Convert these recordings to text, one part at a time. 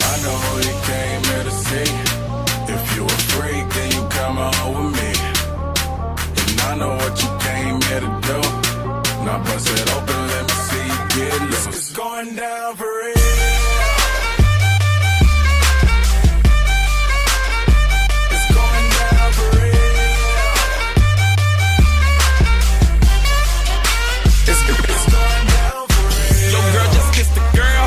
I know who you came here to see. If you a freak, then you come on with me. And I know what you came here to do. Now bust it open, let me see you get loose. It's going down for real. It's going down for real. It's going down for real. Yo, girl, just kiss the girl.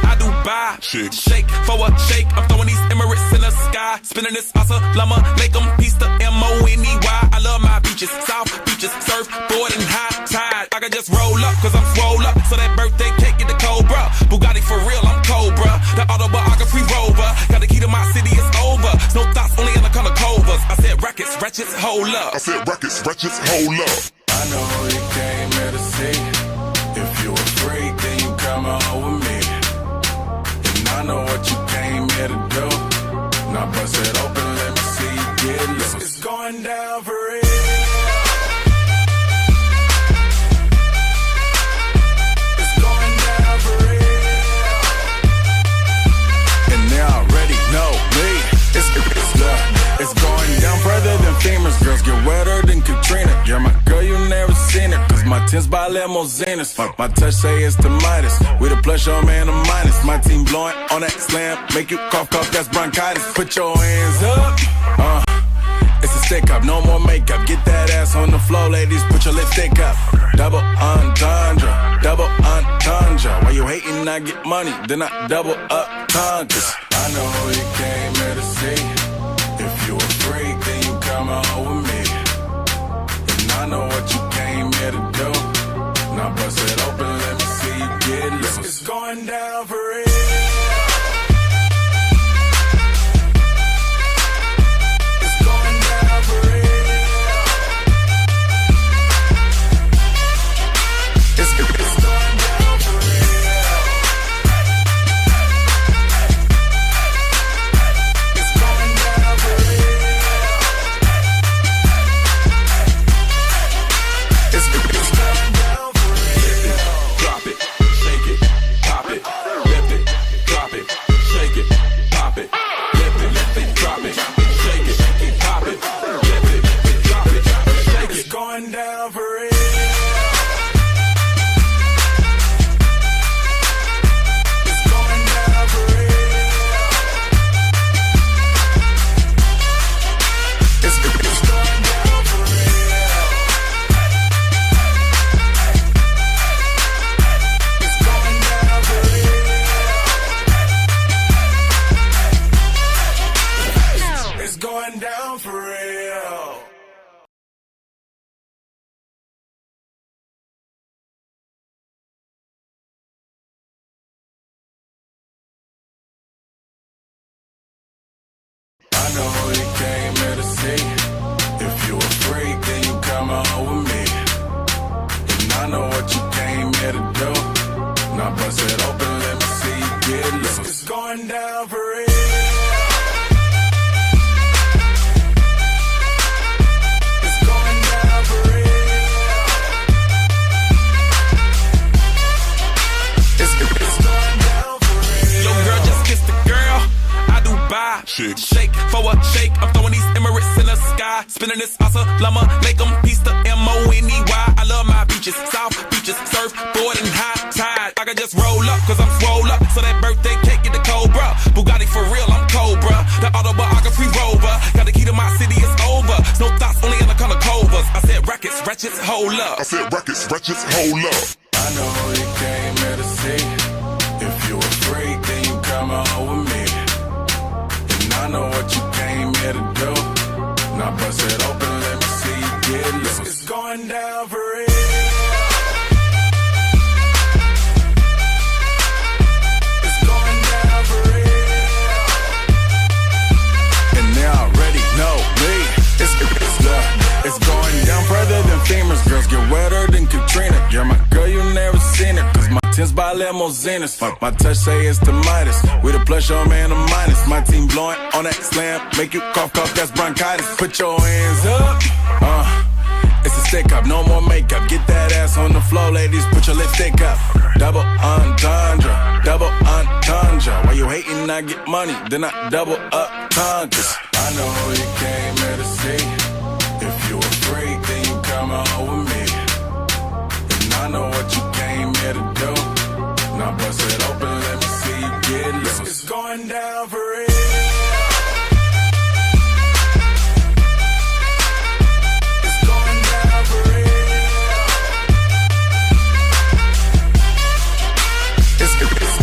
I do buy. Shake for a shake. I'm throwing these Emirates in the sky. Spinning this Lama, make them piece the M-O-N-E-Y. I love my beaches, south beaches, surfboard and high tide. I can just roll up, cause I'm swole up. So that birthday cake get the Cobra. Bugatti for real, I'm Cobra. The autobiography rover. Got the key to my city, it's over. No thoughts, only in the color covers. I said rackets, wretches, hold up. I said rackets, wretches, hold up. I know who you came here to see. If you a freak, then you come on with me. And I know what you came here to do. Now bust it open, let me see you get loose. It's going down for real. It's going down for real. And they already know me. It's going down further than femurs. Girls get wetter than Katrina. You're my girl, you never seen it. Cause my tins by limousines. Fuck my touch, say it's the Midas. We the plus, your man, the minus. My team blowing on that slam. Make you cough, that's bronchitis. Put your hands up. It's a stick up, no more makeup. Get that ass on the floor, ladies. Put your lipstick up. Double entendre, double entendre. While you hating, I get money. Then I double up conquers. I know who you came here to see. If you a freak, then you come on with me. And I know what you came here to do. Now bust it open, let me see you get loose. It's going down for real. It's going down for real. It's going down for real. It's going down for real. It's going down for real. Drop it, shake it, pop it, lift it, drop it, shake it, pop it, lift it, drop it, shake it, pop it, lift it, drop it, shake it. It's going down for real. It's going down for real. It's going down for real. It's going down for real. It's going down for real. I know who you came here to see. If you a freak, then you come on with me. And I know what you came here to do. Now bust it open, let me see you get loose. It's going down for real. It's going down for real. It's going down for real. Yo, girl, just kiss the girl. I do buy. Shake for a shake. I'm throwing these Emirates in the sky. Spinning this Lama, make them piece the M-O-N-E-Y. I love my beaches, south beaches, surfboard and high tide. I can just roll up, cause I'm swole up. So that birthday cake get the Cobra. Bugatti for real, I'm Cobra. The autobiography rover. Got the key to my city, it's over. No thoughts, only in the color covers. I said rackets, wretches, hold up. I said rackets, wretches, hold up. I know who you came here to see. If you a freak, then you come on with me. And I know what you came here to do. Now bust it open, let me see you get loose. It's going down for real. It's going down for real. And they already know me. It's going down further than femurs. Girls get wetter than Katrina. You're my girl, you never seen it. Cause my tins by limousines. Fuck my touch, say it's the Midas. We the plus, your man, the minus. My team blowing on that slam. Make you cough, that's bronchitis. Put your hands up. It's a stick up, no more makeup. Get that ass on the floor, ladies. Put your lipstick up. Double entendre, double entendre. While you hating, when I get money, then I double up time. Cause I know who you came here to see. If you a freak, then you come home with me. And I know what you came here to do. Now bust it open, let me see you get loose. It's going down for real. It's